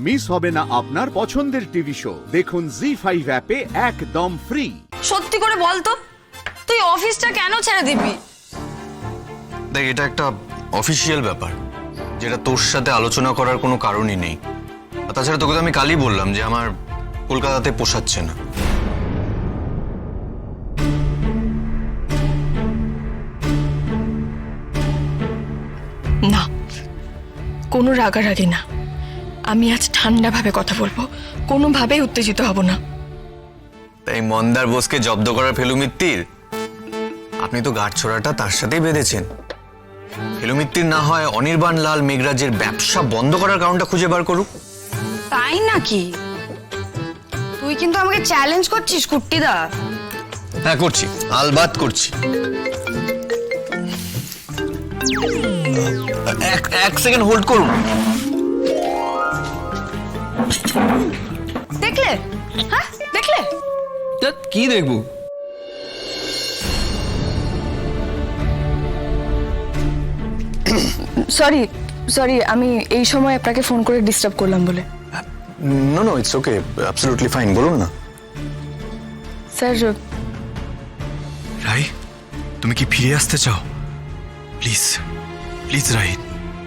Miss হবে না আপনার পছন্দের টিভি শো। দেখুন জি5 অ্যাপে একদম ফ্রি। সত্যি করে বল তো, তুই অফিসটা কেন ছেড়ে দিবি? দেখ, এটা একটা অফিসিয়াল ব্যাপার, যেটা তোর সাথে আলোচনা করার কোনো কারণই নেই। আর তাছাড়া তোকে তো আমি কালই বললাম যে আমার কলকাতাতে পোষাচ্ছে না। না, কোনো রাগারাগি না। আমি আজ ঠান্ডাভাবে কথা বলবো, কোনোভাবেই উত্তেজিত হব না। তাই মন্দার বোসকে জব্দ করার ফেলুমিত্তির, আপনি তো গাঁটছড়াটা তার সাথেই বেঁধেছেন। ফেলুমিত্তির না হয় অনির্বাণ লাল মেঘরাজের ব্যবসা বন্ধ করার কারণটা খুঁজে বার করুক। তাই নাকি? তুই কিন্তু আমাকে চ্যালেঞ্জ করছিস কুট্টিদা। হ্যাঁ, করছি, আলবাত করছি। এক সেকেন্ড হোল্ড করুন। দেখলে? হ্যাঁ, দেখলে? কি দেখবো? সরি সরি, আমি এই সময় আপনাকে ফোন করে ডিস্টার্ব করলাম বলে। No no, it's okay, absolutely fine, বলুন না। স্যার, রাই, তুমি কি ফিরে আসতে চাও? প্লিজ প্লিজ রাই,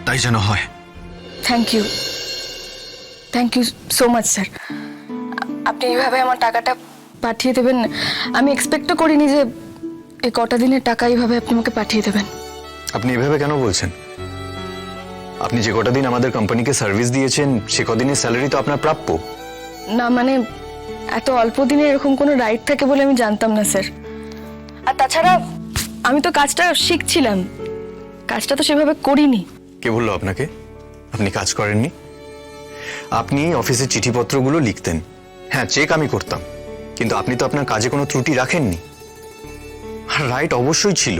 তাই যেন হয়। Thank you so much sir. আপনি এইভাবে আমার টাকাটা পাঠিয়ে দেবেন আমি এক্সপেক্টও করিনি যে এই কটা দিনের টাকা এইভাবে আপনি আমাকে পাঠিয়ে দেবেন। আপনি এভাবে কেন বলছেন? আপনি যে কটা দিন আমাদের কোম্পানিকে সার্ভিস দিয়েছেন সে কদিনের স্যালারি তো আপনার প্রাপ্য। না মানে, এত অল্প দিনে এরকম কোনো রাইট থাকে বলে আমি জানতাম না স্যার। আর তাছাড়া আমি তো কাজটা শিখছিলাম, কাজটা তো সেভাবে করিনি। কে বললো আপনাকে আপনি কাজ করেননি? আপনি অফিসের চিঠিপত্রগুলো লিখতেন, হ্যাঁ চেক আমি করতাম, কিন্তু আপনি তো আপনার কাজে কোনো ত্রুটি রাখেননি। আর রাইট অবশ্যই ছিল,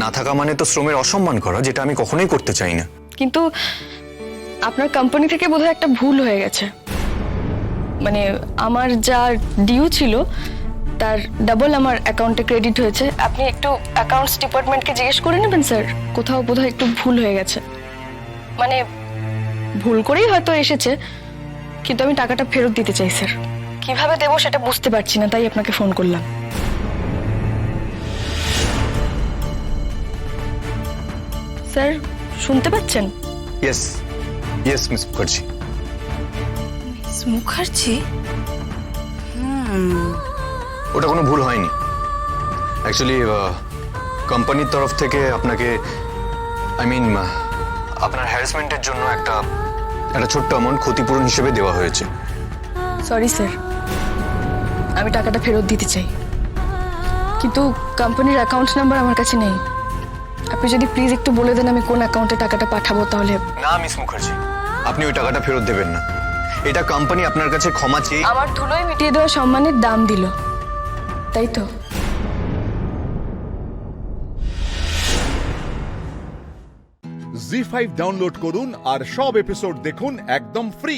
না থাকা মানে তো শ্রমের অসম্মান করা, যেটা আমি কখনোই করতে চাই না। কিন্তু আপনার কোম্পানি থেকে বোধহয় একটা ভুল হয়ে গেছে। মানে আমার যা ডিউ ছিল তার ডাবল আমার অ্যাকাউন্টে ক্রেডিট হয়েছে। আপনি একটু অ্যাকাউন্টস ডিপার্টমেন্টকে জিজ্ঞেস করে নেবেন স্যার, কোথাও বোধহয় একটু ভুল হয়ে গেছে। মানে ভুল করেই হয়তো এসেছে, কিন্তু আমি টাকাটা ফেরত দিতে চাই স্যার। কিভাবে দেবো সেটা বুঝতে পারছি না, তাই আপনাকে ফোন করলাম। স্যার, শুনতে পাচ্ছেন? Yes yes miss Mukherjee. Mukherjee? ওটা কোনো ভুল হয়নি। অ্যাকচুয়ালি কোম্পানির তরফ থেকে আপনাকে আপনার হ্যারাসমেন্টের জন্য একটা ছোট্ট অ্যামাউন্ট ক্ষতিপূরণ হিসেবে দেওয়া হয়েছে। সরি স্যার, আমি টাকাটা ফেরত দিতে চাই, কিন্তু কোম্পানির অ্যাকাউন্ট নাম্বার আমার কাছে নেই। আপনি যদি প্লিজ একটু বলে দেন আমি কোন অ্যাকাউন্টে টাকাটা পাঠাবো তাহলে। না মিস মুখার্জি, আপনি ওই টাকাটা ফেরত দেবেন না। এটা কোম্পানি আপনার কাছে ক্ষমা চেয়ে আমার ধুলোয় মিটিয়ে দেওয়া সম্মানের দাম দিল, তাই তো? জি5 ডাউনলোড করুন আর সব এপিসোড দেখুন একদম ফ্রি।